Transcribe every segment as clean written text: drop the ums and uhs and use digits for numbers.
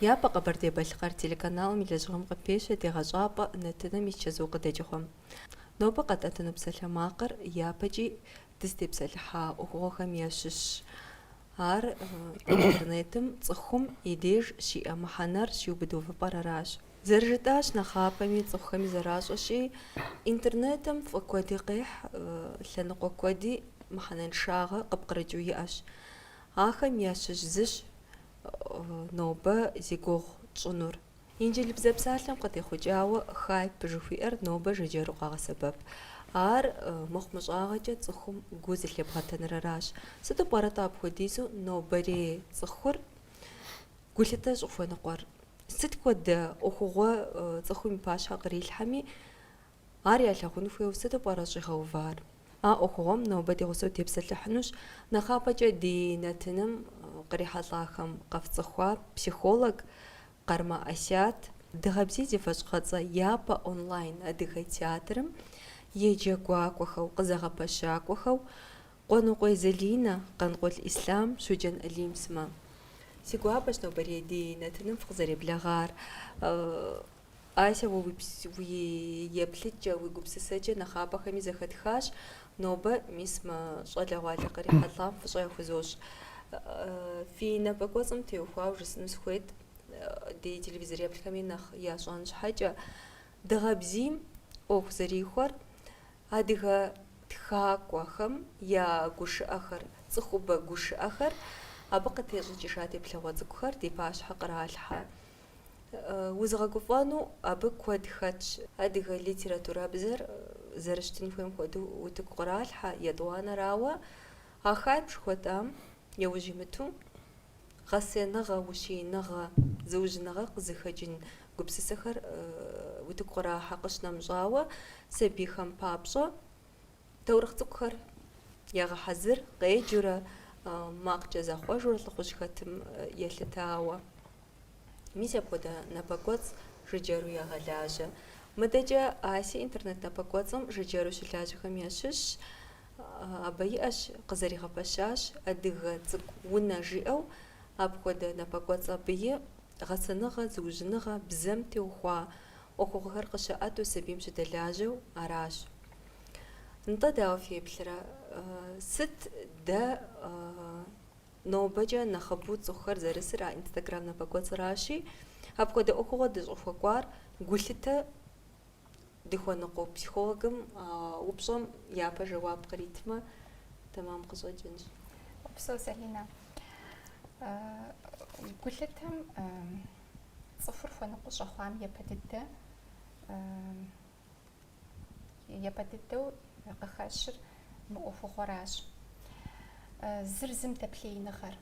Япэ Къэбэрдей-Балъкъэр телеканалым илэжьыгъэм къыпещэ дегъэщӏапӏэ нэтыным ичэзу къыдэкӏыгъуэм. Нобэ къэтӏэтыну псалъэмакъыр япэкӏи дызытепсэлъыхьа ӏуэхугъуэхэм ящыщщ. Ар интернетым цӏыхум и деж щиӏэ мыхьэнэр щиубыдыувыпӏэр аращ. Зэрыжытӏащ нэхъапэми цӏыхухэми зэращӏэщи, интернетым фӏы куэди къехь, лъэныкъуэ куэди мыхьэнэншагъэ къыпкърыкӏыу иӏэщ. Ахэм ящыщ зыщ нобэ зи гугъу тщӏынур. Инджылызыбзэ псалъэм къытехъукӏауэ хайп жыхуиӏэр нобэ жыджэру къагъэсэбэп. Ар мыхъумыщӏагъэкӏэ цӏыхум гу зылъебгъэтэныр аращ. Сыту пӏэрэ-тӏэ апхуэдизу нобэрей цӏыхур гулъытэ щӏыхуэныкъуэр. Сыт хуэдэ ӏуэхугъуэ цӏыхум и пащхьэ кърилъхьэми, ар ялъэгъун хуейуэ сыту пӏэрэ щӏигъэувар. А ӏуэхугъуэм нобэ ди гъусэу тепсэлъыхьынущ. Нэхъапэкӏэ ди нэтыным кърихьэлӏахэм къэфцӏыхуа психолог Къармэ Асят дыгъэбзий зэфэщӏгъэцӏэ япэ онлайн адыгэ театрым еджэгуакӏуэхэу, къызэгъэпэщакӏуэхэу Къуэныкъуей Залинэ, Къанкъуэл Ислъам, Шуджэн Алим сымэ. Си гуапэщ нобэрей ди нэтыным фыкъызэреблэгъар. Ася уи еплъыкӏэ, уи гупсысэкӏэ нэхъапэхэми зэхэтхащ. Нобэ мис мы щӏалэгъуалэ кърихьэлӏам фыщӏэ яхузощ. Фи напӏэкӏуэцӏым теухуауэ жысӏэну сыхуейт, ди телевизор еплъхэми нэхъ ящӏэн щхьэкӏэ. Дыгъэбзийм ӏуэху зэрихуэр адыгэ тхакӏуэхэм я гушыӏэхэр, цӏыхубэ гушыӏэхэр абы къытещӏыкӏыжа теплъэгъуэ цӏыкӏухэр ди пащхьэ къралъхьэ. Узыгъэгуфӏэну абы куэд хэтщ. Адыгэ литературабзэр зэрыщытын хуейм хуэдэу утыку къралъхьэ, етӏуанэрауэ а хайп жыхуэтӏам яужь имыту гъэсеныгъэ, ущииныгъэ, зэужьыныгъэ къызыхэкӏын гупсысэхэр утыку кърахьэ къыщынэмыщӏауэ, сабийхэм папщӏэ таурыхъ цӏыкӏухэр ягъэхьэзыр, къеджурэ, макъкӏэ зэхъуэжурэ лӏыхъужь хэтым елъытауэ. Мис апхуэдэ напӏэкӏуэцӏ жыджэру ягъэлажьэ. Мыдэкӏэ Аси интернет напӏэкӏуэцӏым жыджэру щылажьэхэм ящыщщ. Абы иӏэщ, къызэригъэпэщащ, адыгэ цӏыкӏу унэ жиӏэу апхуэдэ напӏэкӏуэцӏ абыи гъэсэныгъэ, зэужьыныгъэ, бзэм теухуа ӏуэхугъуэхэр къыщыӏэту сабийм щыдэлажьэу аращ. Нтӏэ дауэ феплърэ? Сыт дэ нобэкӏэ нэхъыбэу цӏыхухэр зэрысыр а инстаграм напӏэкӏуэцӏращи, апхуэдэ ӏуэхугъуэ дыщӏыхуэкӏуар гулъытэ дыхуэныкъуэу психологым упщӏэм япэ жэуап къритмэ, тэмам къыщӏэкӏынщ. Опсэу Залинэ. Гулъытэм цӏыхур хуэныкъуэ щӏэхъуам епэ дыдэу къыхэщыр мы ӏуэхугъуэращ. Зыр зым дэплъеиныгъэр.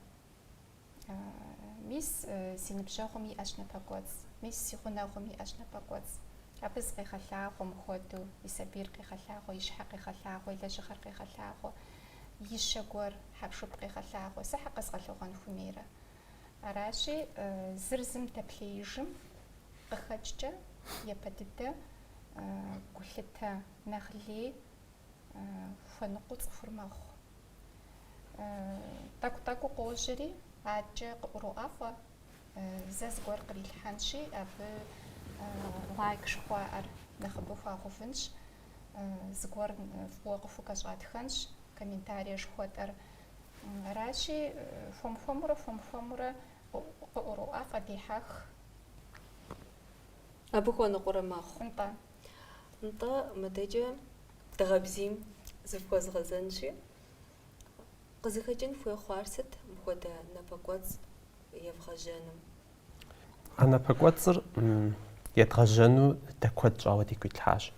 Мис си ныбжьэгъум иӏэщ напӏэкӏуэцӏ, мис си гъунэгъум иӏэщ напӏэкӏуэцӏ. Абы зыкъегъэлъагъуэ мыхуэдэу, и сабийр къегъэлъагъуэ, и щхьэр къегъэлъагъуэ, и лэжьыгъэр къегъэлъагъуэ, и щэ гуэр хьэпшып къегъэлъагъуэ, сыхьэ къэзгъэлъэгъуэн хуейрэ. Аращи, зыр зым дэплъеижым къыхэкӏкӏэ епэ дыдэ гулъытэ нэхъ лей хуэныкъуэ цӏыхур мэхъу. Тӏэкӏу къожьэри адэкӏэ къыӏуроӏэфӏэ, зэ зыгуэр кърилъхьэнщи, абы лайк жыхуаӏэр нэхъыбэу хуагъэувынщ, зыгуэр фӏыуэ къыхукъэщӏатхэнщ, комментарие жыхуэтӏэр. Аращи, хуэм-хуэмурэ къыӏуроӏэфӏ, къыдехьэх. Абы хуэныкъуэрэ мэхъу. Нтӏэ. Нтӏэ мыдэкӏэ дыгъэбзийм зыфхуэзгъэзэнщи, къызыхэкӏын хуей хъуар сыт мыхуэдэ напӏэкӏуэцӏ евгъэжьэным? А напӏэкӏуэцӏыр едгъэжьэну дэ куэд щӏауэ дигуилъхьащ.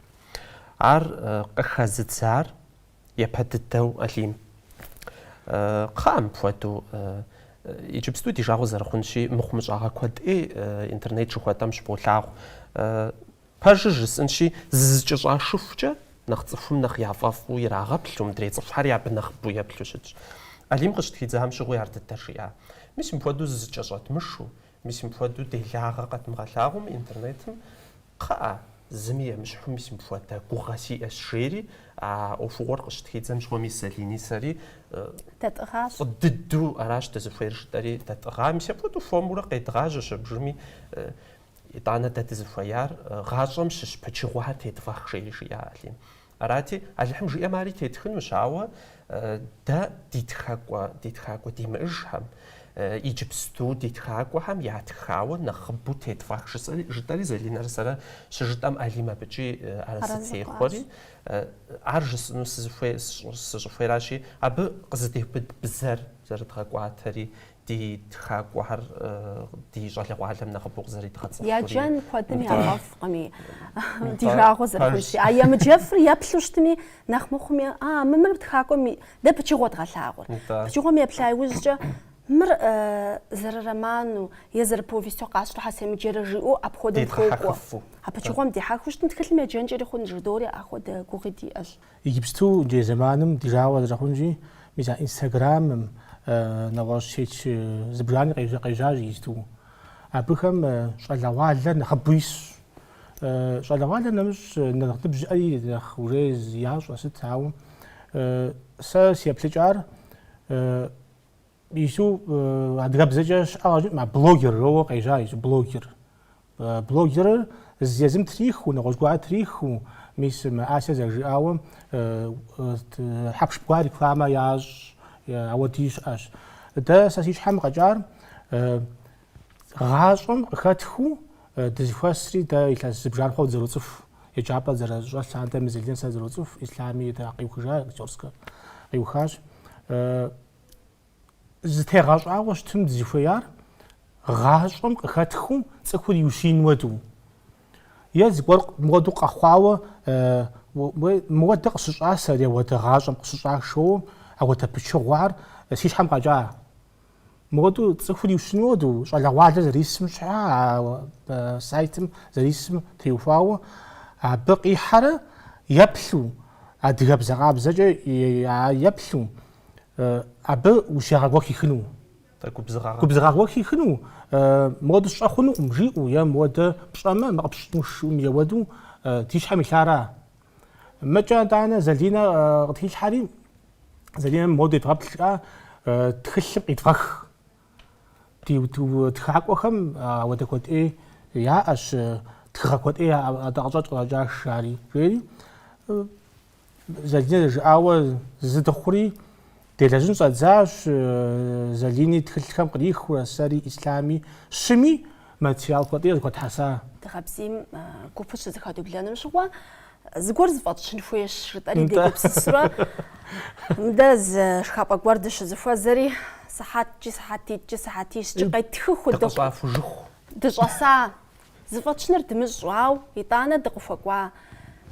Ар къыхэзыдзар епэ дыдэу Алим. Кхъыӏэ мыпхуэдэу иджыпсту ди жагъуэ зэрыхъунщи, мыхъумыщӏагъэ куэдӏей интернет жыхуэтӏэм щыполъагъу. Пэжыр жысӏэнщи, зызыкӏыщӏа шыхукӏэ нэхъ цӏыхум нэхъ яфӏэфӏу ирагъэплъу, мыдрей цӏыхухьэр абы нэхъыбэу еплъу щытщ. Алим къыщытхидзэхьэм щыгъуи ар дыдэр жиӏа. Мис мыпхуэдэу зызыкӏэщӏэтмышу, мис мыпхуэдэу делагъэ къэтмыгъэлъагъуэм интернетым кхъыӏэ зыми емышху мис мфуата гугаси эшери офугор къыщытхидзэм щхъуэ мис Алини сэри Тэтӏыгъащ. дыду аращ дызыхуейр жытӏэри тэтӏыгъами сепхуэдэу формулэ къедгъажьэщ абжыми итӏанэ дэ дызыхуеяр гъащӏэм щыщ пычыгъуэхэр тетфӏэх жери жиӏа Алим. Арати Алыхьым жиӏэм ари тетхынущ, ауэ дэ дитхакӏуэ димыӏыжхэм иджыпсту дитхакӏуэхэм ятхауэ нэхъыбэу тетфӏэх жытӏэри Залинэрэ сэрэ щыжытӏэм Алим абыкӏи арэзытехъуэри ар жысӏэну сыщӏыхуейращи, абы къызытеубыд бзэр зэрыдгъэкӏуатэри ди тхакӏуэхэр ди щӏалэгъуалэм нэхъыбэу къызэридгъэцӏыхури. Яджэн куэдым ягъэфӏкъыми, ди жагъуэ зэрыхъунщи. Емыджэфыр еплъу щытми, нэхъ мыхъуми, мыр тхакӏуэм дэ пычыгъуэ дгъэлъагъуэр. Пычыгъуэм еплъа иужькӏэ мыр зэрыроману е зэрыповестью къащту хьэсемыджэрэ жиӏэу апхуэдэу тхуокӏуэ. А пычыгъуэм дихьэхыу щытым тхылъым еджэнкӏэри хъун жыдори ахуэдэ гугъи диӏэщ. Иджыпсту джей зэманым ди жагъуэ зэрыхъунщи, мис Инстаграмым нэгъуэщӏ щеч зыбжани къежьащ иджыпсту. Абыхэм щӏалэгъуалэр нэхъыбэу исщ. Щӏалэгъуалэр нэмыщӏ нэхъ ныбжь жыӏэри нэхъ урей ящӏэ сыт, ауэ сэ сеплъыкӏар ищу адыгэбзэкӏэ щыӏэ блогерроуэ къежьа ищу блогер. Блогерыр езым трихыу, нэгъуэщӏ гуауэ трихыу, мис Асие зэрыжиӏауэ хьэпш гуар рекламэ ящӏ, ауэди щыӏэщ. Дэ сэ си щхьэм къэкӏар гъащӏэм къыхэтхыу дызыхуэсри дэ илъэс зыбжан хуэу зэроцӏыху. Еджапӏэ зэрыщӏэлъ антэ Залин сэ зэроцӏыху, Ислъами къиухыжа, Актерскэ къиухащ. Зытегъэщӏауэ щытым дызыхуеяр гъащӏэм къыхэтхыу цӏыхур иушин хуэдэу. Е зыгуэр мыуэду къэхъуауэ мыуэдэ къыщыщӏа сэри ауэдэ гъащӏэм къыщыщӏашэу ауэдэ пычыгъуар си щхьэм къэкӏа. Мыуэду цӏыхур иушин хуэдэу щӏалэгъуалэр зэрисым щхьа сайтым зэрисым теухуауэ абы къихьэрэ еплъу адыгэбзэ къабзэкӏэ еплъу абы ущегъэгуэ хихыну. Губзыгъэгуэ хихыну мыуэду щӏэ хъунукъым жиӏэу е мыуэдэ пщӏэмэ мыкъыпщӏыну шыӏум еуэду ди щхьэм илъара. Мыкӏэ итӏанэ Залинэ къытилъхьэри, Залинэ мыуэду едгъэплъӏэ тхылъым къидгъэх. Ди тхакӏуэхэм ауэдэ куэд ӏей яӏэщ, тхыгъэ куэд ӏей адакъыщӏэкӏ къыщӏэкӏащ ари жери. Залинэ жиӏауэ зыдыхъури делэжьын щӏэдзащ, Залини тхылъхэм кърихыурэ сэри Ислъами щыми материал куэд ӏей зыхуэтхьэса. Дыгъэбзийм гупыр щызэхэдублэным щыгъуэ зыгуэр зыфӏэтщын хуейщ жытӏэри дегупсысурэ мыдэ шхапӏэ гуэр дыщызыхуэзэри сыхьэтитӏкӏи сыхьэтищкӏи къетхыху дыщӏэса зыфӏэтщыныр дымыщӏу, ауэ итӏанэ дыкъыхуэкӏуа.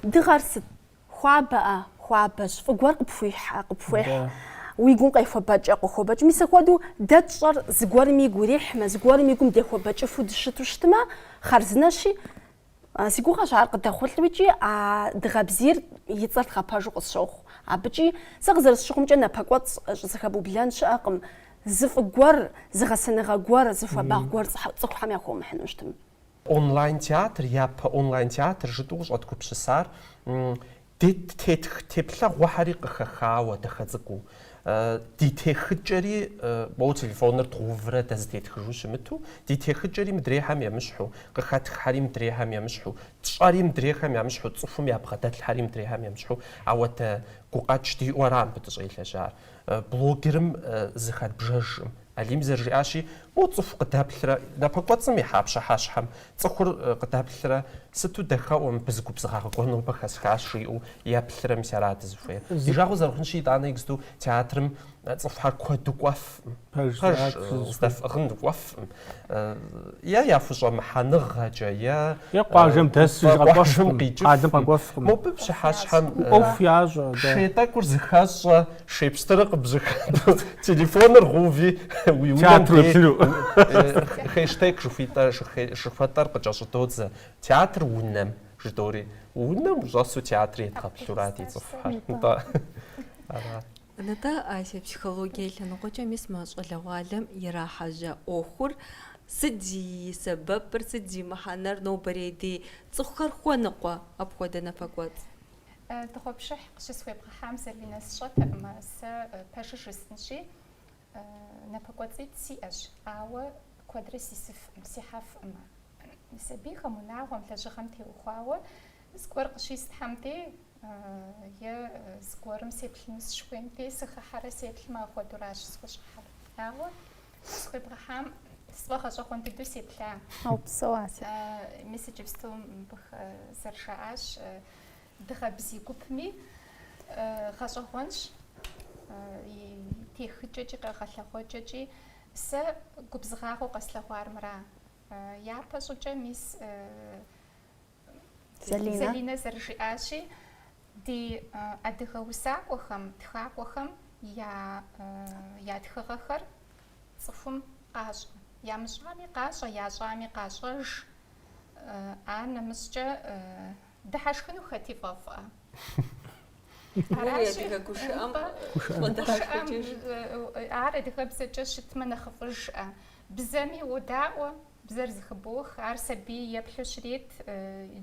Дыгъэр сыт? Хуабэӏэ? Хуабэщ. Фӏыгуэр къыпхуехь. Уи гум къехуэбэкӏэ къыхуэбэкӏ. Мис апхуэдэу дэ тщӏэр зыгуэрым игу ирихьмэ, зыгуэрым и гум дехуэбэкӏыфу дыщыту щытмэ, хъарзынэщи, си гугъэщ ар къыдэхъулӏэу икӏи дыгъэбзийр и цӏэр тхъэпэжу къысщохъу. Абыкӏи сэ къызэрысщыхъумкӏэ напэкӏуэцӏ щызэхэбублэн щыӏэкъым. Зы фӏы гуэр, зыгъэсэныгъэ гуэр, зыхуэбагъ гуэр цӏыхухэм яхуэмыхьыну щытым. Онлайн театр, япэ онлайн театр жытӏэу къыщӏэдгупсысар теплъэгъуэхьэри къыхэхауэ дахэцӏыкӏуу. Ди техъыкӏэри моуэ телефоныр тгъуврэ дэзытетхыжу щымыту, ди техъыкӏэри мыдрейхэм емыщхьу, къыхэтххэри мыдрейхэм емыщхьу, тщӏэри мыдрейхэм ямыщхьу, цӏыхум ябгъэдэлъхьэри мыдрейхэм емыщхьу, ауэдэ гукъэкӏ диӏуэра мыбы дыщӏелэжьар. Блогерым зыхэтбжэжым. Алим зэрыжиӏащи, моуэ цӏыху къыдэплърэ, напэкӏуэцӏым ихьа пщыхьэщхьэм цӏыхур къыдэплърэ сыту дэхэӏуэ мыбы зыгубзыгъэ гуэнупӏэ хэсхащ жиӏэу еплърэ мис арат дызыхуейр. Ди жагъуэ зэрыхъунщи итӏанэ иджыпсту театрым цӏыхухэр куэду кӏуэфӏым. Здэфӏыгъын кӏуэфӏым. Е яхущӏэмыхьэныгъэкӏэ, е къуажэм дэсу къикӏыфӏым. Мобы пщыхьэщхьэм ӏуэху ящӏэ. Шей тӏэкӏур зыхэщӏэ, шей пстырэ къыбжыхьэну, телефоныр гъуви уи унэм хэштег жыхуэтӏэр къыкӏэщӏыдодзэ. Театр унэм жыдори, унэм ущӏэсу театрым едгъэплъурат ди цӏыхухэр. Нытӏэ Асие психологие лъэныкъуэкӏэ мис мы щӏалэгъуалэм ирахьэжьэ ӏуэхур سدي سبب سدي محنر نوبريدي تخر خونقوا أبخد نفقات دخوب شح قشس ويبقى حامزة لناس شط ما س باشش رستنشي نفقات سي أش أو كوادرس يسف مسيحف ما نسبيخ مناهم لجخمتي وخاوة سكور قشيس حمتي يا سكور مسيبل نس شوينتي سخ حرسيت ما خودراش سكوش حر أو سكور بخام سباخ جاكون تدوسي بلا أو بسوات مسج بستوم بخ زرشاش دخبزي كوبمي خاصهونش تيخججي قخلخوججي س كوبزغاخو قسلخوار مرا يا باسوجا ميس زلينا زرشاشي دي ادخوسا وخم تخاقوخم يا تخغخر صفم قاش يا مشامي قاش يا جامي قاشج انا مسجا دحشخنو ختي فافا عراشي كوشام كوشام عارد خبزة شتمنا خفرش بزامي وداعوة بزر زخبوخ عار سبي يبحو شريط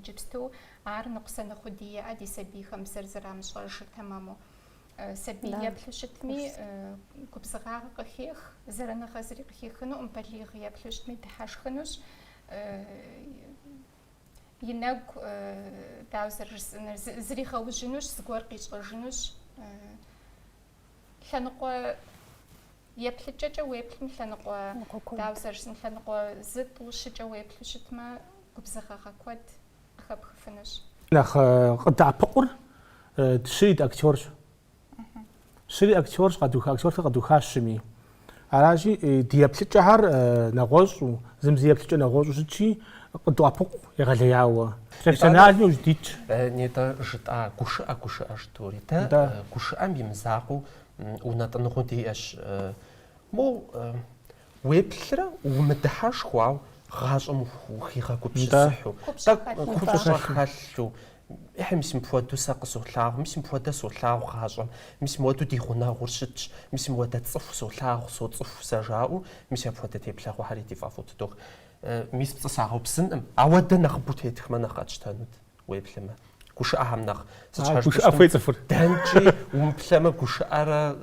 جبستو عار نقصن خدية عادي سبي خمسر زرا مشغرش تمامو سبي يبحو شتمي كبزغاغ قخيخ زرنا خزري قخيخنو امباليغ يبحو شتمي دحشخنوش يناق داوزر زري خوجنوش سكور قيش غجنوش لنقو يبلججا ويبل لنقو داوزر لنقو زد وشجا ويبل شتما كبزخا كود خب خفنوش لخ قد عبقر تشيد أكتورش شري أكتورش قدوخا شمي علاجي ديابلجا هار نغوز وزمزيابلجا نغوز وشتشي قد عبق يغلياو تفسنالي وجديد نيتا جتا كوشا شتوري تا كوشا بيمزاقو ونطنخو دي اش مو ويبلرا ومدحاش خواو غاجم وخيغا كوبشسحو تا كوبشا خالو إحنا مش مفوتو ساق سولاغ مش مفوتو سولاغ غاجم مش مفوتو دي غنا غرشتش مش مفوتو تصف سولاغ صوت سجاو مش مفوتو تبلغ وحريتي فافوت دوغ ميس بتصاغو بسن عودا نخبوت هيتخ ما نخاتش تانوت ويبلما كوش أهم نخ كوش أفوي صفر دانجي ومبلما كوش أرا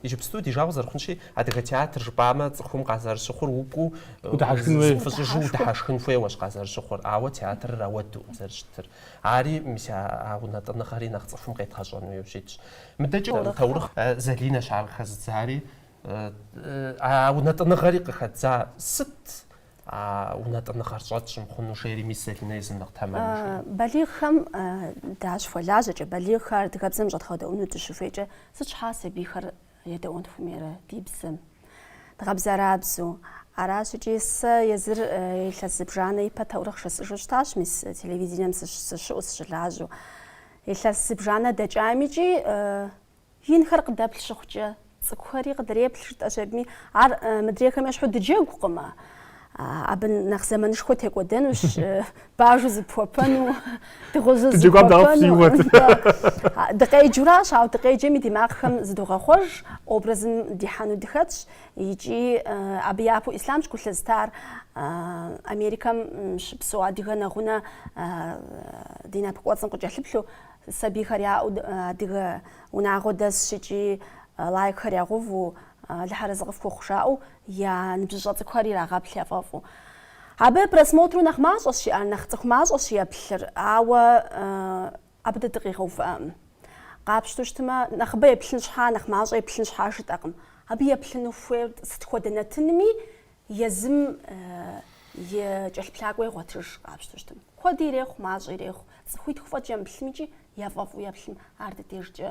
يجبستو دي جاوزر خنشي عاد تياتر جبامة تخوم قازر شخور وكو ودحشخن فسجو ودحشخن فوي واش قازر شخور عوا تياتر راودو مزرجتر عاري مش عاونا تنخري نخصفهم قيت خاجون ويوشيتش مدجي تورخ زلينا شعر خزت زاري عاونا تنخري قخت ست ونطن خرجاتش مخنو شيري ميسالنا يزنق تمام بليخم داش فلاجة بليخر دكابزم جات خدا ونو تشوفيجة سش حاسبي خر يدون فميرة ديبسم دكابزرابزو عراش جيس يزر يلزبجانا يبتورخ شسجتاش مس تلفزيون مس شوس شلاجو يلزبجانا دجاميجي ينخرق دابل شخجة سكوري قدري بلشت أشبمي عار مدري كم يشحد دجاج قما أبن نخزمان شخوت هيك ودنوش باجوز بوبانو تغوزز بوبانو دقيقة جراش أو دقيقة جمي دماغهم زدوغا خوش أبرزن ديحانو دخاتش يجي أبيابو إسلامش كل زتار أمريكا مش بسوا ديغا نغونا دينا بقواتن قد جحلبلو سبي خريا ديغا وناغو داس شجي لايك خريا غوفو لحرز غفكو خشاو يا نبجات كواري لا غابل يفافو عبا برسموترو نخماش أشي نختخماش أشي بلر أو أبدا دقيقة وفام قابشتوش تما نخبي بلنش حا نخماش أي بلنش حا شت أقم أبي بلنو فوير ستخودنا تنمي يزم يجل بلاقوي غوترش قابشتوش تما خودي ريخ ماش ريخ خويت خفات جنب بلميجي يفافو يبلم عرض تيرج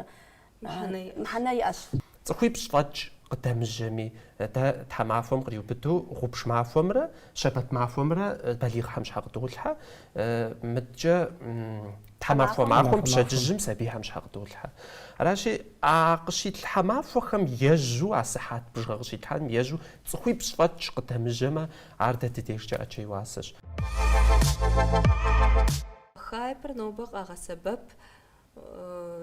محنا يأش تخوي بشفاج قدام الجميع تحمعفهم قريب بدو غوبش معفهم شبت معفهم بليغ حمش حق دولها متجا تحمعفهم معهم بشجم سبيها مش حق دولها راشي عقشيت الحمعفو خم يجو عصحات بجغشيت حم يجو تخوي بشفاج قدام الجميع عرضة تديش جاء شيء واسش خايبر نوبق أغا سبب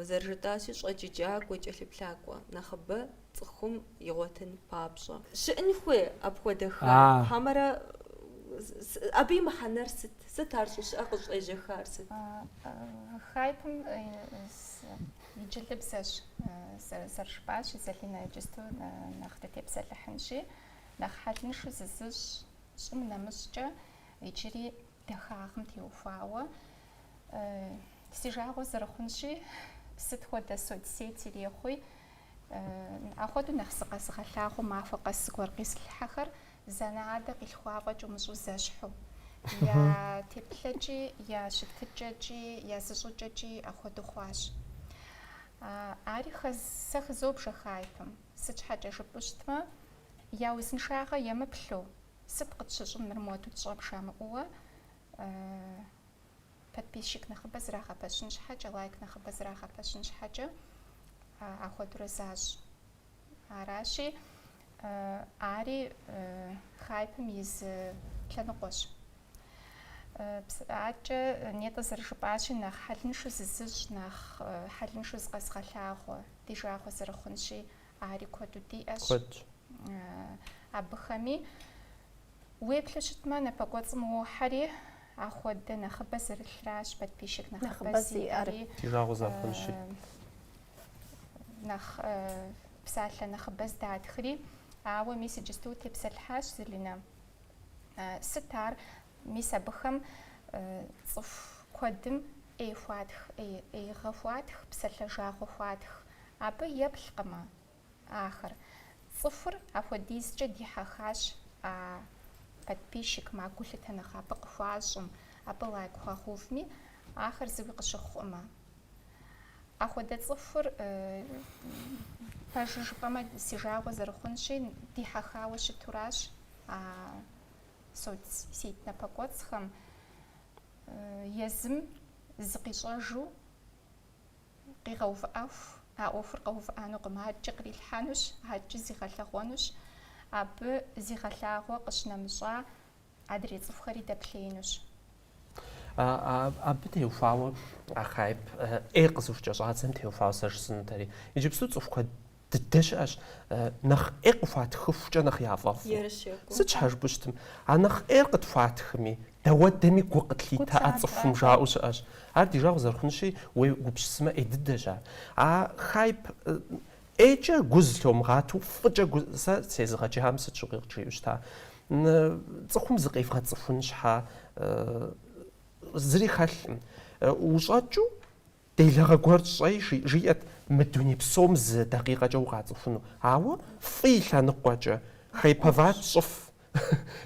زرجتاسي شجاج وجلبلاقوا نخبة تخم يغوتن بابشة شأن خوي أبغى دخل حمرة абы и мыхьэнэр сыт ар щӏыщӏэ къыщӏежьэхар сыт? Хайпым иджылыбзэщ зэрыжыпӏащ Залинэ иджысту нэхъ дытепсэлъыхьынщи, нэхъ хьэлыншу зызыщ щӏым нэмыщӏкӏэ иджыри дахагъым теухуауэ си жагъуэ зэрыхъунщи, сыт хуэдэ соцсеть ирехъуи, ахуэду нэхъ зыгъэлъагъуу махуэ къэс зыгуэр къислъхьэхэр зэнадэ къилъхуафӏэкӏэ умыщӏу зэщхьу. Я теплъэкӏи, я щытыкӏэкӏи, я зыщӏыкӏэкӏи ахуэду хъуащ. Ари сэ хызобжэ хайпым. Сыт щхьэкӏэ жыпӏэу щытмэ, я узыншагъэ емыплъу, сыт къытщыщӏым мыр моду тщӏэм жамыӏуэ, подписчик нэхъыбэ зрагъэпэщын щхьэкӏэ, лайк нэхъыбэ зрагъэпэщын щхьэкӏэ ахуэдурэ защ. Аращи, ари хайпым из лъэныкъуэщ. АкӀэ нетӀэ зэрыжыпӀащи, нэхъ хьэлыншу зызыщ, нэхъ хьэлыншу зыкъэзгъэлъагъуэ, ди жагъуэ зэрыхъунщи, ари куэду диӀэщ. Абыхэми уеплъу щытмэ, напэкӀуэцӀым уохьэри, ахуэдэ нэхъыбэ зэрылъращ, подписчик нэхъыбэ зиӀэри, ди жагъуэ зэрыхъунщи, нэхъ псалъэ нэхъыбэ здатхри, ауэ мис иджысту тепсэлъхьащ Залинэ. Сыт ар мис абыхэм цӀыху куэдым Ӏей хуатх, Ӏейгъэ хуатх, псалъэ жагъуэ хуатх, абы еплъкъымэ ахэр. Цӏыхур апхуэдизкӏэ дихьэхащ подписчикым, а гу лъытэ нэхъ абы къыхуащӏым, абы лайк хуагъэувми, ахэр зыуи къыщыхъуӏымэ. Ахуэдэ цӏыхур пэжу жыпӏэмэ, си жагъуэ зэрыхъунщи, дихьэхауэ щытуращ соцсеть напэкӏуэцӏхэм. Езым зыкъищӏэжу къигъэувыӏэху, а ӏуэхур къэувыӏэнукъым, адэкӏэ кърилъхьэнущ, адэкӏэ зигъэлъэгъуэнущ, абы зигъэлъагъуэ къыщынэмыщӏа адрей цӏыхухэри дэплъеинущ. абы теухуауэ а хайп Ӏей къызыхукӏэ щӏадзэм теухуауэ сэ жысӏэнутэри. Иджыпсту цӏыху куэд дыдэ щыӏэщ, нэхъ Ӏей къыхуатхыфукӏэ нэхъ яфӏэфӏ. Сыт щхьэж быщтым? А нэхъ Ӏейр къытхуатхми, дэуэдэми гу къытлъитэ а цӏыхум жаӏэу щыӏэщ. Ар ди жагъуэ зэрыхъунщи, уей гупсысымэ Ӏей дыдэщ ар. А хайп Ӏейкӏэ гу зылъомыгъату, фӏыкӏэ сэ сезыгъэкӏам сыт щыгъуи къыджиӏэу щыта. Цӏыхум зыкъивгъэцӏыхун щхьа зыри хэлъым. Ущӏэкӏыу делэгъэ гуэр щӏей жиӏэт мы дуней псом зы дакъикъэкӏэ укъацӏыхуну. Ауэ фӏы и лъэныкъуэкӏэ хъейпэват щӏыф.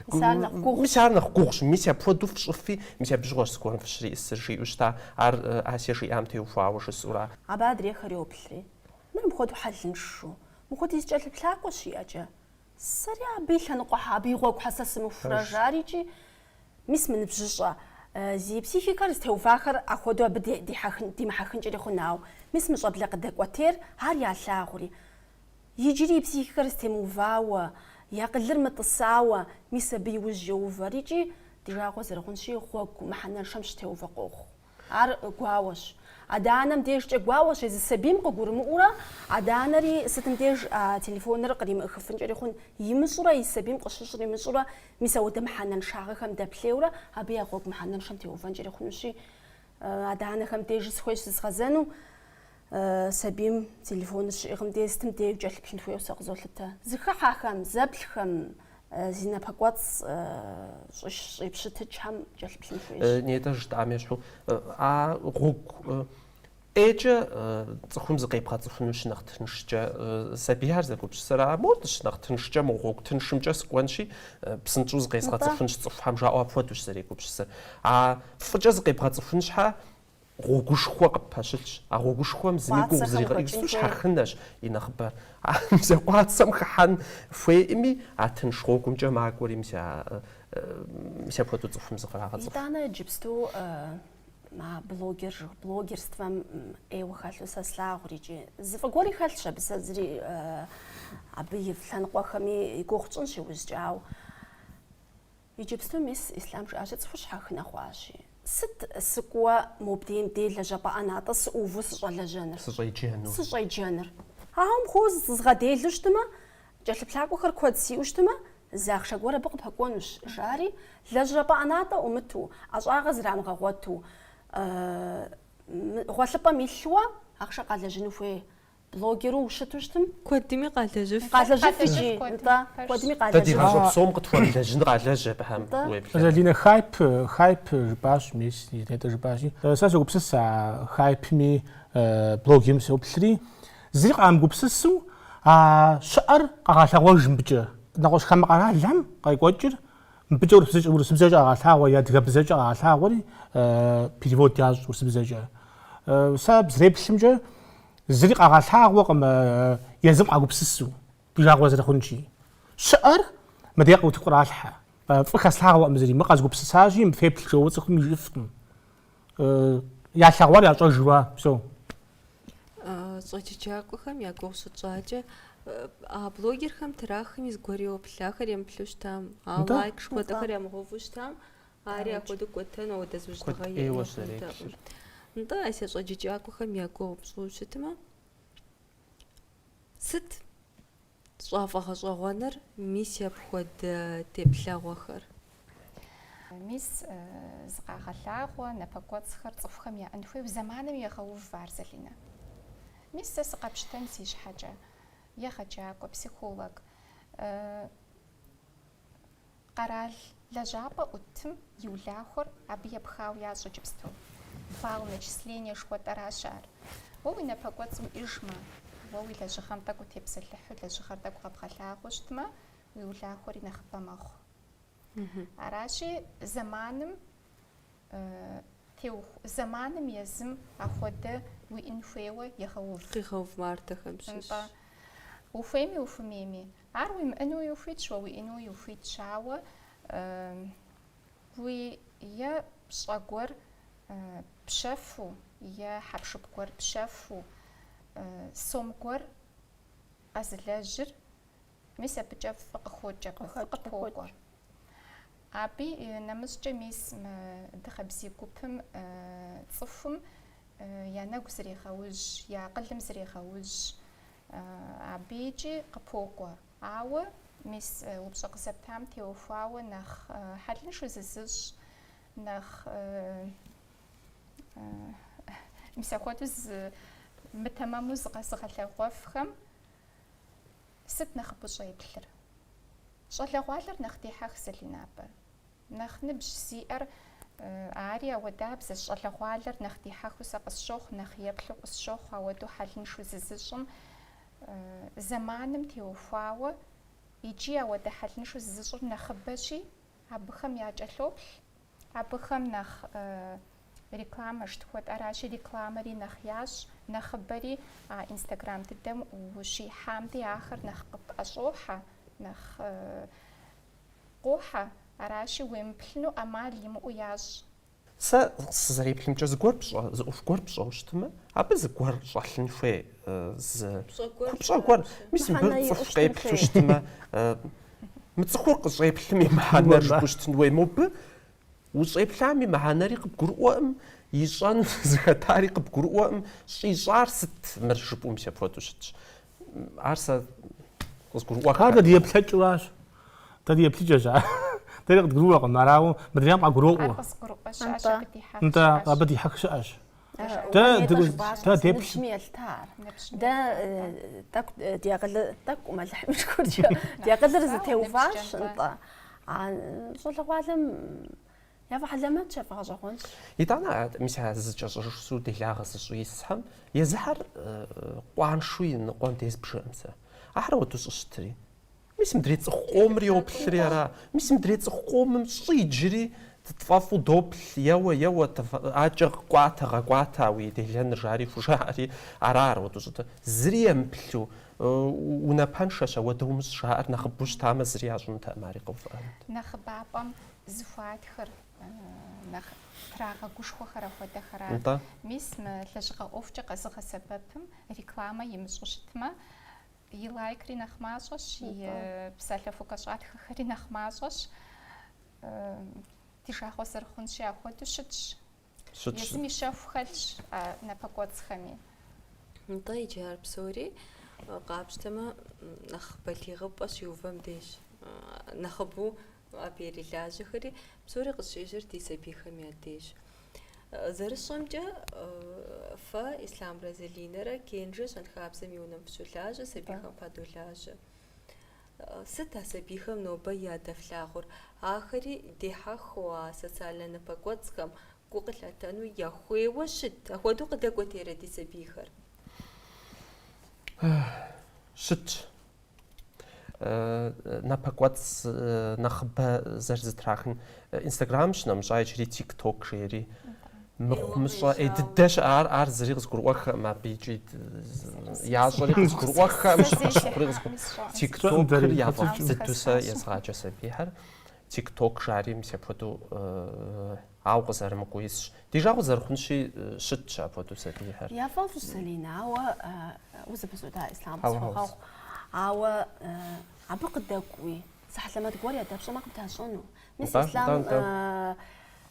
Мис ар нэхъ гугъущ, мис апхуэдэу фщӏыфи, мис абы щыгъуэщ зыгуэрым фыщрисыр жиӏэу щыта. Ар Асие жиӏам теухуауэ жысӏэурэ. Абы адрейхэр йоплъри. Мыр мыхуэду хьэлыншу, мыхуэдиз кӏэлъыплъакъуэ щиӏэкӏэ. Сэри абы и лъэныкъуэхьэ, абы и гъуэгу хьэсэ сымыхурэж. Аричӏи мис мыныбжьыщӏэ. Зи психикэр зытеувахэр ахуэду абы димыхьэхынкӏэри хъунауэ. Мис мы щӏэблэ къыдэкӏуэтейр ар ялъагъури. Иджыри и психикэр зытемыувауэ, я къылыр мытӏысауэ, мис абы иужь еувэр. Икӏи ди жагъуэ зэрыхъунщи, гъуэгу мыхьэнэншэм щытеувэ къохъу. Ар гуауэщ. Адэ-анэм дежкӏэ гуауэщ, езы сабийм къыгурымыӏуурэ, адэ-анэри сытым деж телефоныр къримыӏыхыфынкӏэри хъун, имыщӏурэ, и сабийм къыщыщӏыр имыщӏурэ, мис ауэдэ мыхьэнэншагъэхэм дэплъеурэ, абы я гъуэгу мыхьэнэншэм теувэнкӏэри хъунущи, адэ-анэхэм деж сыхуейщ зызгъэзэну, сабийм телефоныр щыӏыгъым де сытым деж кӏэлъыплъын хуейуэ сэ къызолъытэ. Зыхыхьэхэм, зэплъхэм, зи напэкӏуэцӏ щӏипщытыкӏхэм кӏэлъыплъын хуейщ. Нетӏэ жытӏам ещхьу, а гъуэгу Ӏейкӏэ цӏыхум зыкъебгъэцӏыхуну нэхъ тыншкӏэ, сабийхэр зэгупсысэрэ, модщ нэхъ тыншкӏэ, мы гъуэгу тыншымкӏэ сыкӏуэнщи, псынщӏэу зыкъезгъэцӏыхунщ цӏыхухэм жаӏэу апхуэдущ зэрегупсысыр. А фӏыкӏэ зыкъебгъэцӏыхун щхьэ гъуэгушхуэ къыпэщылъщ. А гъуэгушхуэм зыми гугъу зригъэӏэжу щхьэхынэщ и нэхъыбэр. Зэкъуацэм хыхьэн хуейӏыми, а тынш гъуэгумкӏэ макӏуэри мис апхуэдэу цӏыхум зыкърагъэцӏыху. Итӏанэ иджыпсту блогерствэм ӏейуэ хэлъу сэ слъагъури икӏи. Зыфӏыгуэри хэлъщ абы сэ зыри абы и лъэныкъуэхэми и гугъу тщӏынщ иужькӏэ, ауэ иджыпсту мис ислъам жиӏащи, цӏыхур щхьэхынэ хъуащи. Сыт сыкӏуэ мобдейм делэ жапӏэӏэнатӏэ сыӏуву сыщӏэлэжьэныр? Сыщӏеджэныр. Ауэ мыхъуэу зызгъэделу щытымэ, кӏэлъыплъакӏуэхэр куэд сиӏэу щытымэ, زاخشة قورة بقى بهكونش شاري لجربة أناتا ومتو أشغاز رام غوتو غوثبا ميلوا أخشى قال جنوفي بلوجرو وشتوشتم كودمي قال جف قال جف جي أنت قدمي قال تدي جف غاجب صوم قتفل لجن على جبهم لينا هايب باش ميس يتدر باشي ساسو قبسس هايب مي بلوجيم سو بسري زي قام قبسسو شعر قاغا جنبجه نقوش خم قاغا لام قايقوجر بجور سبزج قاغا ويا دغبزج قاغا وري بيفوت ياز وسبزج ساب زريبسمجه زري قاغا وقم يزم قبسسو بيجاغو زرخونجي شعر مديق وتقرا الحا فكاس ها مزري ما قاز قبسساجي مفيبل جو تخم يفكم يا شاور يا جوا سو صوتيجاكوخم يا غوسو صاجه блогерхэм траххэм изгорио плахэр ямплуштам лайк шкодахэр ямгофуштам ари акодо котэн одэзуштага нда ася щӏэкӏыкӏакӏохэм ягоупщӏыущытымэ сыт щӏафӏэгъэщӏэгъуэныр мис апхуэдэ теплъэгъуэхэр? Мис зыкъагъэлъагъуэ напэкӏуэцӏхэр цӏыхухэм яӏэн хуейуэ зэманым егъэув ар Залинэ. Мис сэ сыкъэпщтэн си щхьэкӏэ егъэджакӏуэ психолог къэрал лэжьапӏэ ӏутым и улахуэр абы епхауэ ящӏ иджыпсту. Балл начисления шхуэтӏэращ ар. Уэ уи напэкӏуэцӏым ӏижмэ, уэ уи лэжьыгъэм тӏэкӏу тепсэлъыхьу лэжьыгъэр тӏэкӏу къэбгъэлъагъуэ щытмэ, уи улахуэри нэхъыбэ мэхъу. Аращи зэманым езым апхуэдэ уиӏэн хуейуэ егъэув. Къигъэув мартэхэм щыщ. Уфуейми уфумейми. Ар уимыӏэнууи ухуитщ, уэ уиӏэнууи ухуит щауэ уи е пщӏэ гуэр пщэфу е хьэпшып гуэр пщэфу сом гуэр къэзылэжьыр мис абыкӏэ фӏы къыхокӏэ, къыпокӏуэ. Аби нэмыщӏкӏэ мис дыгъэбзий гупым цӏыхум я нэгу зрегъэужь, я акъылым зрегъэужь, абыикӏи къыпокӏуэ. Ауэ мис упщӏэ къызэптам теухуауэ нэхъ хьэлыншу зызыщӏ, нэхъ мис апхуэдэу мытэмэму зыгъэлъэгъуэфхэм сыт нэхъыбэу щӏеплъыр? Щӏалэгъуалэр нэхъ дехьэх Залинапӏэ. Нэхъ ныбжь зиӏэр ари ауэдабзэщ. Щӏалэгъуалэр нэхъ дихьэхыу сэ къысщохъу, нэхъ еплъу къысщохъу, ауэдэу хьэлыншу зызыщӏым зэманым теухуауэ икӏи ауэдэ хьэлыншу зызыщӏыр нэхъыбэщи, абыхэм якӏэлъоплъ, абыхэм нэхъ рекламэ штхуэт. Аращи рекламэри нэхъ ящӏ, нэхъыбэри инстаграм дыдэм ущихьамди ахэр нэхъ къыпӏэщӏохьэ, нэхъ къохьэ. Аращи уемыплъыну ӏэмал имыӏэу ящӏ. Сэ сызэреплъымкӏэ зыгуэр пщӏэу щытымэ, абы зыгуэр щӏэлъын хуей пщӏэ гуэр. Мис мыбы цӏыху къеплъу щытымэ, мы цӏыхур къыщӏеплъым и мыхьэнэр жыпӏэу щытын хуей. Мобы ущӏеплъам и мыхьэнэри къыбгурыӏуэӏым, ищӏэн зыхэтари къыбгурыӏуэӏым, щӏищӏар сыт мыр жыпӏэу мис апхуэдэу щытщ. Ар сэ къызгурыӏуэхэр. Дэ еплъэкӏуащ. Дэ еплъыкӏэщ. Дэ къыдгурыӏуэкъым, арауэ мыдрейм Ар къагурыӏуэ. къызгурыӏуэ щыӏэщ, абы дихьэх Нтӏэ щыӏэщ. абы дихьэх щыӏэщ. ده ده دبش نبشمي التار ده تاك دياقل تاك وما لحمش كورجا دياقل رز تيوفاش انت عن صلى قالم يا فحلمت شاف غاجونش يدانا مسا زجاجسو ديلاغس سويسهم يزحر قوانشوي نقون ديز بشمسه احرا وتشتري مش مدري تخومري وبلري راه مش مدري تخوم شيجري تطففو دوبل يوا اجر قواتا ويديلن جاري فشاري عرار وتجد زريم بلو ونبانشاشا ودومس شعر نخبوش تام زرياجون تاماري قفان نخبابم زفاتخر نخ تراغا гушхохара ходахара мис лэжга овча казга сабапым реклама имшуштма и лайкри нахмашош и псалафу кашатхари нахмашош тишахосер хунши аходушич есми шафхалш на пакоцхами нтай джар псори قابشتما نخ بليغ باش يوفم ديش нэхъыбэу абыери лажьэхэри псори къызщежьэр ди сабийхэм я деж. Зэрыщӏэмкӏэ фэ Ислъам Разалинэрэ Кенжэ щэнхабзэм и унэм фыщолажьэ, сабийхэм фадолажьэ. Сыт а сабийхэм нобэ ядэфлъагъур? Ахэри дехьэхыу а социальнэ напэкӏуэцӏхэм гу къылъэтэну яхуейуэ щыт? Апхуэдэу къыдэкӏуэтейрэ ди сабийхэр? Щыт. Напэкӏуэцӏ нэхъыбэ зэрызэтрахын Инстаграм щынэмыщӏа иджыри ТикТок жери мыщӏэ дыдэ щыӏар ар зыри къызгурыӏуэххэм абы икӏи ящӏэри къызгурыӏуэххэм щыхъури ТикТокыр яфӏэфӏ дыдэу сэ езгъаджэ сабийхэр. ТикТок жари мис апхуэдэу ауэ къызэрымыкӏуэ исщ. Ди жагъуэ зэрыхъунщи щытщ апхуэдэу сабийхэр. яфӏэфӏщ Залинэ, ауэ узыпэзута Ислъам сфэгъэгъу. Ауэ абы къыдэкӏуи сыхьэлэмэт гуэр ядэпщӏэмэ къыбдащӏэну. Мис Ислъам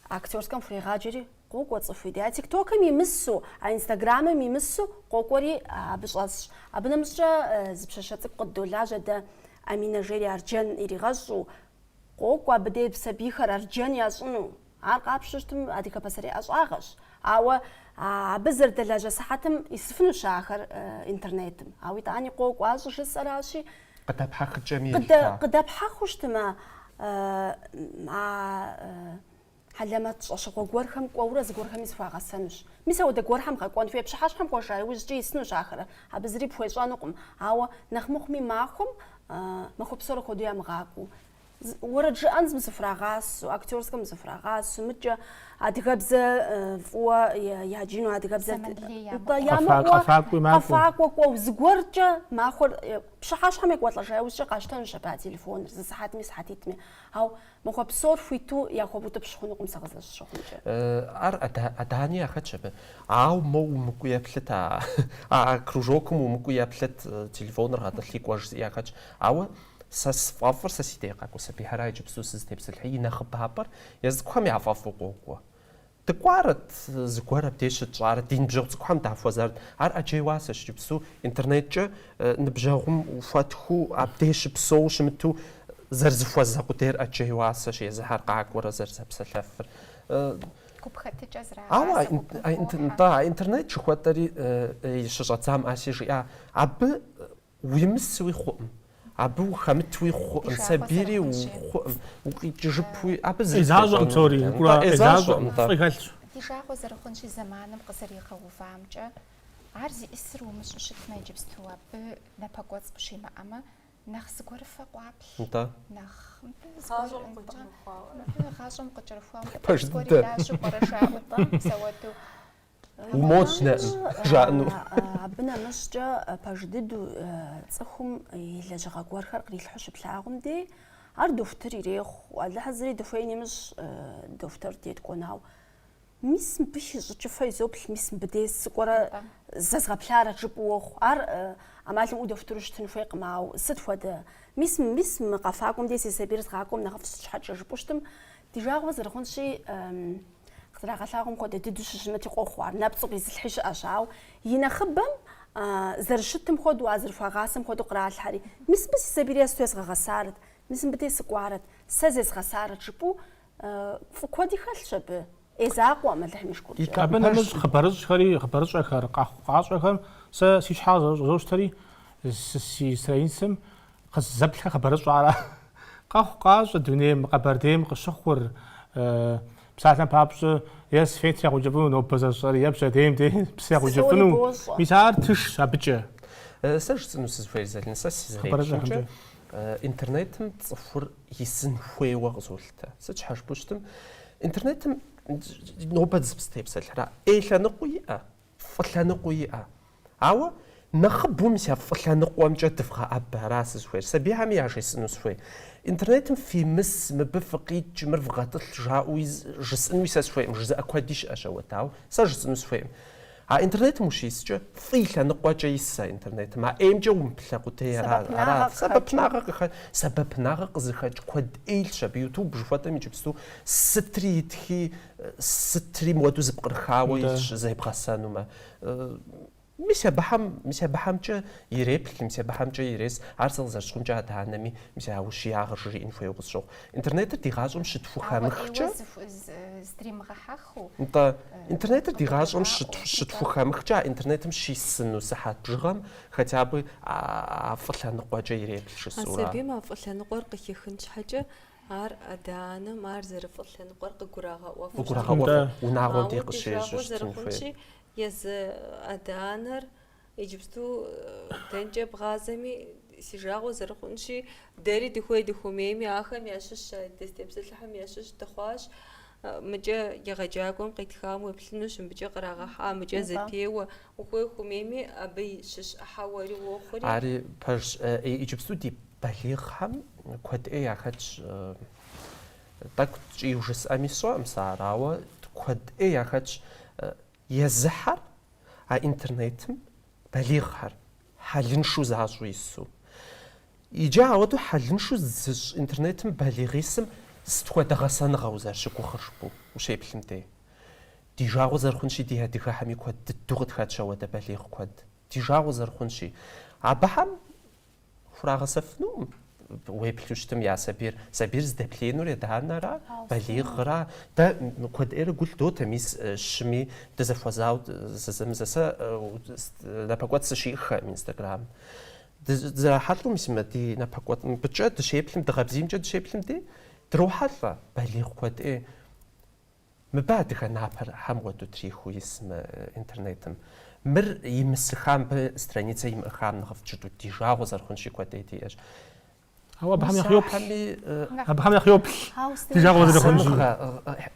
актерскэм хурегъаджэри къокӏуэ цӏыхуи. А ТикТокым имысу, а Инстаграмым имысу къокӏуэри абы щӏэсщ. Абы нэмыщӏкӏэ зы пщэщэ цӏыкӏу къыддолажьэ дэ Аминэ жери арджэн иригъэщӏу. Къокӏуэ абы де сабийхэр арджэн ящӏыну. Ар къапщыщтым адыгэ пасэрей ӏэщӏагъэщ. Ауэ абы зэрыдэлажьэ сыхьэтым исыфынущ ахэр интернетым. Ауэ итӏани къокӏуэ ащӏэ жысӏэращи. Къыдэпхьэхыкӏэми Къыдэпхьэхъуу щытымэ хьэлэмэт щӏэщыгъуэ гуэрхэм кӏуэурэ зыгуэрхэми схуагъэсэнущ. Мис ауэдэ гуэрхэм гъэкӏуэн хуей пщыхьэщхьэм кӏуэжа иужькӏэ исынущ ахэр. Абы зыри пхуещӏэнукъым. Ауэ нэхъ мыхъуми махуэм махуэ псори хуэдэу ямыгъакӏуэу. Уэрэд жыӏэн зымызыфрагъасу, актерскэм зыфрагъасу, мыкӏэ адыгэбзэ фӏыуэ яджыну, адыгэбзэ къэфакӏуэ кӏуэу зыгуэркӏэ махуэр пщыхьэщхьэм екӏуэлӏэжа иужькӏэ къащтэнущ абы а телефоныр зы сыхьэтми сыхьэтитӏми. Ауэ махуэ псор хуиту яхуэбутӏыпщ хъунукъым сэ къызэщыщыхъункӏэ. Ар адани яхэтщ абы. Ауэ мэ умыкӏуи еплъыт кружокым умыкӏуи еплъыт телефоныр гъэтӏылъи кӏуэж яхэтщ. Ауэ сэ сфӏэфӏыр сэ си дей къакӏуэ сабийхьэра иджыпсту сызытепсэлъхьи и нэхъыбапӏэр езыкъуэм яфӏэфӏу къокӏуэ. Дыкӏуарэт зыгуэр абдеж щытщӏарэ ди ныбжьэгъу цӏыкӏухэм дахуэзэрт. Ар ӏэджей уасэщ иджыпсту интернеткӏэ ныбжьэгъум ухуэтху абдеж щыпсэу щымыту зэрызыхуэзэ къудейр ӏэджей уасэщ езыхьэр къакӏуэрэ зэрызэпсэлъэфыр. Гупхэтыкӏэ Ауэ зрагъасэ. интернет жыхуэтӏэри щыщӏэдзам аси жиӏа. Абы уимысуи хъуӏым. Абы ухэмытуи хъуӏым, сабийри ухъуӏым, укъикӏыжыпуи абы Изащӏэӏым псори, изащӏэӏым, фӏы хэлъщ. Ди жагъуэ зэрыхъунщи зэманым къызэригъэувамкӏэ ар зиӏысыр умыщӏу щытмэ иджыпсту абы напэкӏуэцӏ къыщимыӏэмэ нэхъ зыгуэрыфэ къуаплъ. Нэхъ гъащӏэм къыкӏэрыхуауэ зыгуэри лажьэу къуэрэжаӏуэ псэуэду. Умоцнэ жаӏэну. Абы нэмыщӏкӏэ пэж дыдэу цӏыхум и лэжьыгъэ гуэрхэр кърилъхьу щыплъагъум дей ар дохутыр ирехъу. Алыхьыр зыри дыхуейн имыщӏ дохутыр деткӏуэнауэ. Мис мыбы хищӏыкӏыфэ изоплъ, мис мыбы дей сыкӏуэрэ зэзгъэплъарэ жыпӏэу уэхъу. Ар ӏэмалым ӏуу дохутыру щытын хуейкъым, ауэ сыт хуэдэ? Мис мы къэфакӏуэм дей си сабийр згъакӏуэм нэхъыфӏ щхьэкӏэ жыпӏэу щытым, ди жагъуэ зэрыхъунщи къытрагъэлъагъуэм хуэдэ дыдэу щыщымыти къохъу ар. Нэпцӏу къизылъхьи щыӏэщ, ауэ и нэхъыбэм зэрыщытым хуэдэу, зэрыхуагъасэм хуэдэу къралъхьэри. Мис мыбы си сабийр есту езгъэгъэсарэт, мис мыбы дей сыкӏуарэт, сэ зезгъэсарэт жыпӏэу фӏы куэди хэлъщ абы. Езакъуэ ӏэмалыхьым и шкуркӏэ. Абы нэмыщӏ хъыбарыщӏэхэр, къащӏэхэм сэ си щхьэ зощтэри си страницэм къызэплъхьэ хъыбарыщӏарэ. Къэхъу къащӏэ дунейм, къэбэрдейм къыщыхъур псалъэм папщӏэ е сфет ягъуджэфыну нобэ зэщӏэри, е бжьэдейм де псы ягъуджэфыну. Мис ар тышщ абыкӏэ. Сэ жыцӏыну сызыхуейр Залинэ, сэ си зэреплъымкӏэ интернетым цӏыхур исын хуейуэ къызолъытэ. Сыт щхьэж жыпӏэу щытым, интернетым нобэ зыпстепсэлъхьэра ӏей лъэныкъуи иӏэ, фӏы лъэныкъуи иӏэ. Ауэ нэхъыбэм ся фӏы лъэныкъуэмкӏэ дывгъэӏэбэ, ара сызыхуейр. Сабийхьэми яжесӏыну сыхуей. Интернетым фимыс, мыбы фыкъикӏ, мыр вгъэтӏылъ жаӏуи жысӏынуи сэ сыхуейкъым, жызыӏэ куэди щыӏэщ ауэ, ауэ сэ жысӏыну сыхуейкъым. А интернетым ущискӏэ фӏы лъэныкъуэкӏэ исэ интернетым, а ӏеймкӏэ умыплъэ къудей ара. Сэбэпынагъэ къызыхэкӏ куэд ӏейлщ абы ютуб жыхуэтӏэм иджыпсту сытри итхи, сытри мыуэду зыпкърыхауэ зебгъэсэнумэ. مش بحمجة يريبل مش بحمجة يريس عرض زرشون جا دهانمي مش هاوشي عغري إنفو يوصل إنترنت دي غازم شتفوها مخجة ستريم غحخو انت إنترنت دي غازم شتفوها مخجة إنترنت مشي سنو ساحات بجغم хотя бы فلان نقواجة يريبل شو الصورة حسبي ما فلان نقرق يخنش حاجة عار أدانا ما عرزر فلان نقرق قراغة وقراغة ونعغو دي قشي جوشتنفوي يز أدانر يجبستو تنجب غازمي سيجاغو زرخونشي داري دخو ميمي آخم ياشش دستيبسل لحم ياشش تخواش مجا يغجاكم قيت خام وبلنوش مجا قراغة حا مجا زبيه وخوي خميمي أبي شش أحاوري وخوري عاري برش يجبستو دي بليغ هم كود يا خدش так يوجس أميسو أمساراوة كود يا خدش يزحر على إنترنتم بليغهر حلنشو زعجو يسو يجا عودو حلنشو زج إنترنتم بليغيسم ستوى دغسان غوزار شكو خرشبو وشي بلمتي ديجا غوزار خونشي ديها ديها حمي كود ددوغت خاتشا ودا بليغ كود ديجا غوزار خونشي عبهم فراغ سفنو ويبلوشتم يا سبير زدبلينو ردهانا را بليغ را دا كود إير قلت دو تميز شمي دزفوزاو زمزسا لابقوات سشيخ من انستغرام دا حالو مسيما دي نابقوات بجا دشيبلم دغابزيم جا دشيبلم دي دروحالا بليغ كود إيه مبادغ نابر حمودو تريخو يسم انترنتم مر يمسخام بسترانيца يمخام نغف جدو ديجا غوزار خونشي كود إيه ديش هو بهم يخيوب بهم يخيوب ديجا غوزار خونشي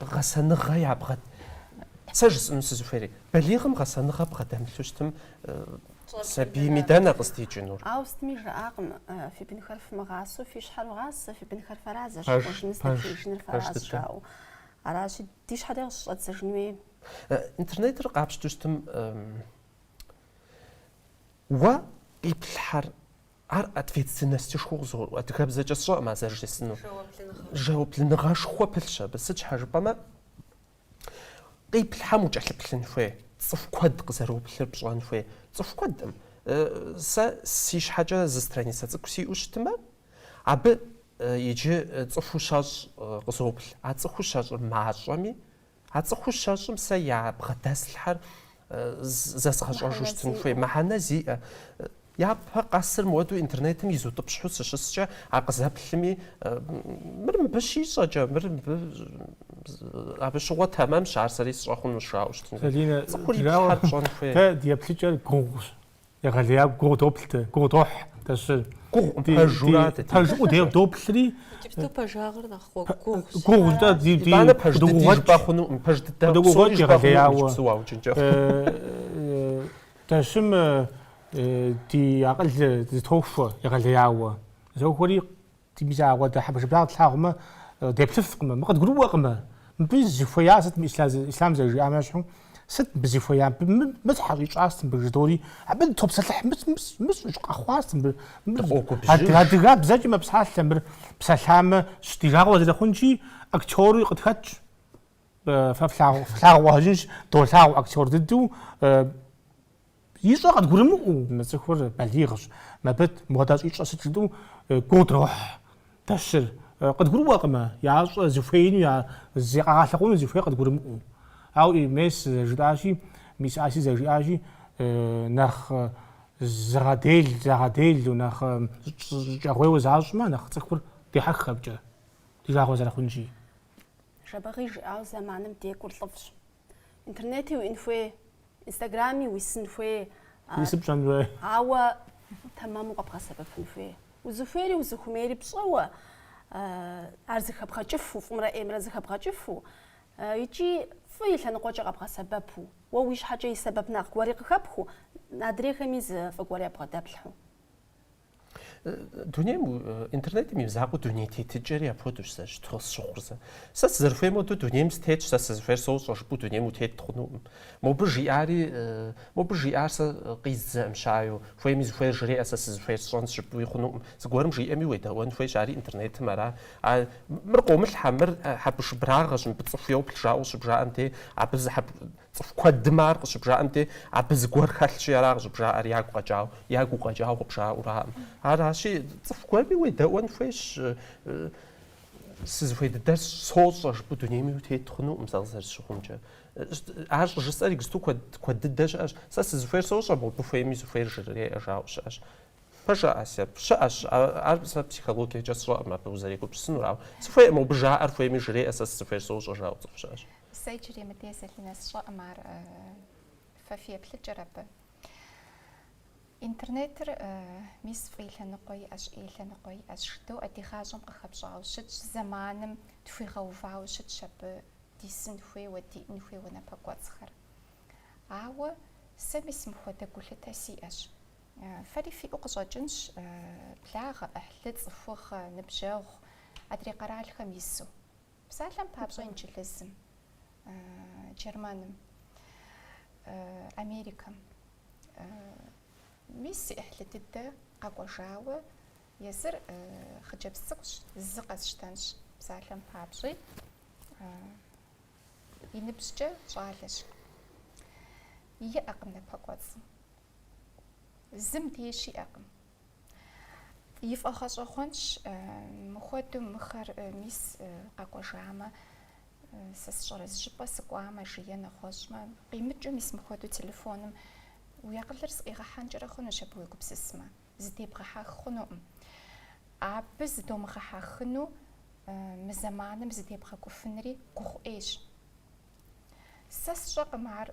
غسنغا يعبغد سجس نسزفيري بليغم غسنغا بغد املوشتم سبي ميدانا قصدي جنور أوستمي رأقم في بن خلف مغاسو في شحال غاس في بن خلف فرازة واش نستفيد جن فرازة شاو علاش ديش حدا غش تسجنوي انترنت رقابش دوستم و البحر عر أتفيد سنستي شخوزو وأتكاب زي جسوا ما زرجي سنو جاوب لنغاش خوا بلشة بس تش حاجة بما قيب الحامو جعل بلن فيه تصف كود قزرو بلر بجوان فيه تصف كودم سيش حاجة زستراني ساتكسي وشتما عب يجي تصفو شاج قزرو بل عتصفو شاج معجمي عتصفو شاج مسيا بغداس الحر زاسخاج أجوشتن فيه معنا زي يا قصر مودو إنترنت ميزو تبشحو سشسجا عقزها بلمي مرم بشي صجا مرم أبشوا تمام شعر سريس راخون مشراوش خلينا جراوة تا ديابليجر غوغ يغليا غوغ دوبلت غوغ دوح تاش غوغ بجورات تاجو دياب دوبلري جبتو بجاغر نخو غوغ دا دي أنا بجد باخونو بجد دا سوري يغليا سواو جنجا تاشم دي أقل توفى يغلياوة زوجي تيجي عوض حبش بلاد الحاغمة دبلف قمة ما قد قلوا قمة بيجي فيا ست إسلام زوجي عماشهم ست بيجي فيا متحر يجاستم بالجدوري عبد توب سلح مش أخواستم هاد غاب زاجي ما بسحال تمر بسحام شتيجاغو زي خونشي أكتوري قد خدش ففلاغ واجنش دولتاغ أكتور ضدو يسوع قد قرمو مسخور بليغش ما بد مغداش يسوع ستدو قدروح تشر قد قروا قما يا زفين يا زيقا ثقون زفين قد قرمو او ميس جداشي ميس اسي زجاشي نخ زغاديل ونخ جاغوي زاشما نخ تخور دي حق خبجه دي جاغو زرا خنجي شبغيج او زمانم ديكور طفش انترنتي وانفوي انستغرامي ويسنفوي يسب جانوي عوا تمام وقبقى سبب فنفوي وزفيري وزخميري بصوة عرزك بقى جفو فمرا مرزك بقى جفو يجي في لنقوجة قبقى سببه وويش حاجة يسبب ناق وريق خبخو نادري خميز فقوري بقى دابلحو دنيا إنترنت ميزاقو دنيا تيجري أبودش ساش تخص شخصة ساس زرفي مودو دنيا مستيج ساس زرفي صوص رشبو دنيا متيت تخنو مو بجي سا قيز مشايو فوي ميز فوي جري أساس زرفي صونس شبو يخنو زقورم جي أمي ويدا وان فوي جاري إنترنت مرا مرقوم الحمر حبش براغش بتصفيو بلجاو شبجا أنتي عبز حب كودمار قش بجامتي عبز جور خالش يراغ بجار ياقو قجاو بجاورا هذا شيء كوابي ويدون فيش سيزفيد درس صوص بدوني ميوتيتخنو مسلسل شخمجة عاش جسالي جستو كود ددش اش سيزفير صوص بوفيمي زفير جري اجاوش اش بجا اسيا شاش عارف بسيكولوجيا جسوا ما بوزاري كوب سنورا سفير مو بجا عارف فيمي جري اساس سفير صوص اجاو طفشاش سيجري مديسة لناس شاء مار ففي بلجرب إنترنت ميس في لنقوي أش إيه لنقوي أش شدو أدي خاجم قخبشاو شد زمانم تفي غوفاو شد شب ديسن فوي ودي نفوي ونبقى صخر عاو سمس مخودا قلت تسي أش فري في أقصى جنش بلاغ أحلت صفوخ نبجاغ أدري قرار الخميسو بسالم بابزو إنجليزم جرمانم أمريكا ميسي إحلت الدا قاقوا جاوة يزر خجب السقش الزقس شتنش بسالم بابزي ينبسجة جالش يأقم نبقوز زم ديشي أقم يف أخص أخونش مخوتو مخر ميس قاقوا جامة سسجر الجبا سقوامة جيانا خوشما قيمة جو ميس مخوتو تلفونم ويقدر سقيغا حانجر أخونو شابوي قبس اسما زدي بغا خونو عبز دوم غا خونو مزمانم زدي بغا كفنري قوخ إيش سسجر مار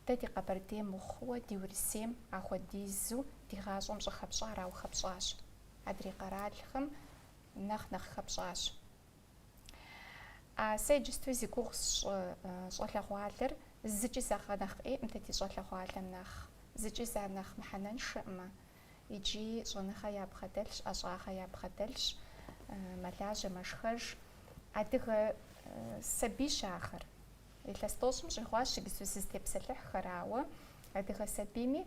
تدي قبردي مخوة دي ورسيم أخو ديزو دي غازوم جا خبشارا وخبشاش أدري قرار الخم نخ خبشاش سيجستو زي كورس صوت لغوالر زيجي زاخا نخ إيه متتي صوت لغوالر نخ زيجي زا نخ محنن شئما يجي صونخا يابخدلش أصغاخا يابخدلش ملاجة مشخج أدغ سبيش آخر إلا ستوسم جهواش جسو سيستي بسلح خراوة أدغ سبيمي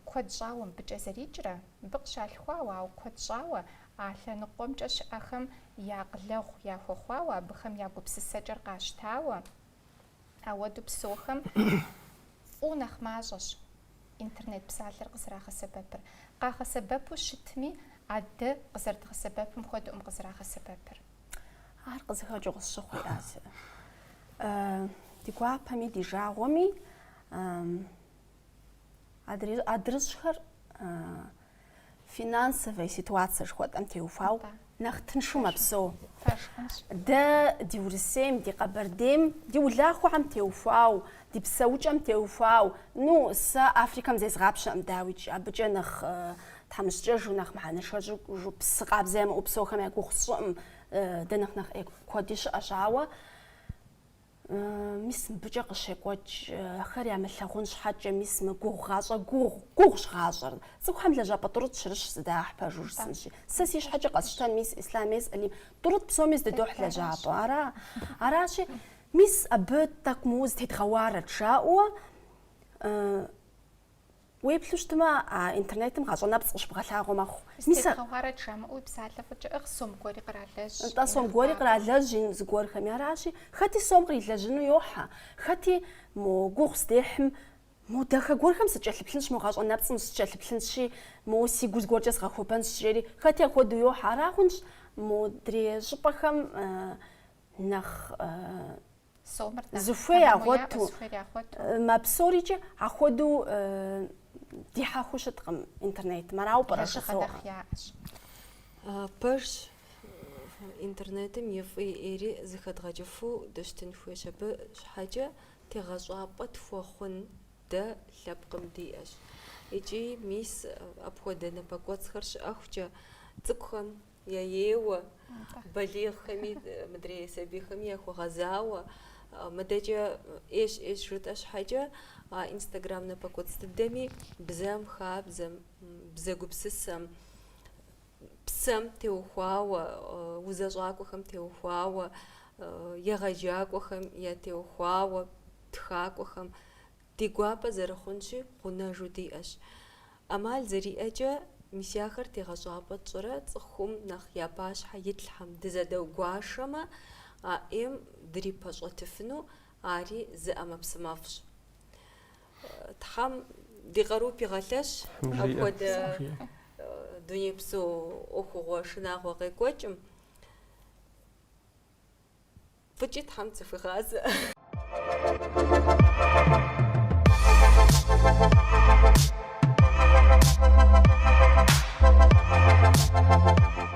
كود جاوم بجزري جرا بقشا الخواوا أو كود جاوة على نقوم جش أخم ياقلغ ياخوخواوا بخم ياقوبس السجر قاشتاوا أودو بسوخم ونخ ماجش إنترنت بسالر قصراخ سببر قاخ سببو شتمي عد قصرت سبب مخود قصراخ سببر عرق زخا جوغ السوق ياس ديكوا بامي دي جاغومي أدرسخر فينانسовая ситуация шхот амтеуфау нахтншу мапсо да диурсем ди قبرديم دي ولاخو амтеуфау دي بسوج амтеуфау نو سا افريكا مزيز غابش ام داويج ابجا نخ تحمسجا جو نخ محنشا جو بسقاب زي ما وبسو خم يكو خصم دنخ نخ كوديش اشاوا ميس بجا قشيكوج خير يعمل لغونش حاجه ميس مغوغ غاصا غوغش غاصر زو حمله جا بطرط شرش سداح باجوج سنشي ساسيش حاجه قصشتان ميس اسلاميز اللي طرط بسوميز دوح لجابو اراشي ميس ابتك موز تتغوار تشاو ويبلوش تما انترنت مغاصو نبصش بغلاغو ماخو ميس غوارة شام او بسالة فجأة اخصم قوري قرالاج انت صوم قوري قرالاج جين زقور خميراشي خاتي صوم قري لاجنو يوحا خاتي مو غوغ ستيحم مو داخا قور خمسة جال بلنش مو غاصو نبصن سجال بلنشي مو سي قوز قور جاس غاخو بانش جيري خاتي اخودو يوحا راخونش مو دري جبخم نخ زفويا غوتو ما بسوريجي اخودو دي حاخوش تقم انترنت مراو برش خو برش интернетым еф-эри зыхэдгъэкӏыфу дэщтын шабы шхьэкӏэ тегъэшӏапӏэ тхуэхъун дэ лъэпкъым диӏэщ. Икӏи мис апхуэдэ напэкӏуэцӏхэр щыӏэхукӏэ цӏыкӏухэм яеуэ, балигъхэми мыдрей сабийхэми яхуэгъэзауэ, мыдэкӏэ ӏеж жытӏэ щхьэкӏэ Инстаграм напэкӏуэцӏ дыдэми бзэм, хабзэм, бзэгупсысэм, псэм теухуауэ, узэщӏакӏуэхэм теухуауэ, егъэджакӏуэхэм ятеухуауэ, тхакӏуэхэм ди гуапэ зэрыхъунщи гъунэжу диӏэщ. Ӏэмал зэриӏэкӏэ мис яхэр тегъэщӏапӏэ тщӏырэ цӏыхум нэхъ я пащхьэ итлъхьэм дызэдэугуашэмэ, ӏейм дрипэщӏэтыфыну ари зыӏэмэпсымэфӏщ. Тхьэм ди къару пигъэлъэщ апхуэдэ дунейпсо ӏуэхугъуэ шынагъуэ къекӏуэкӏым. Фӏыкӏи Тхьэм цӏыхуигъазэ.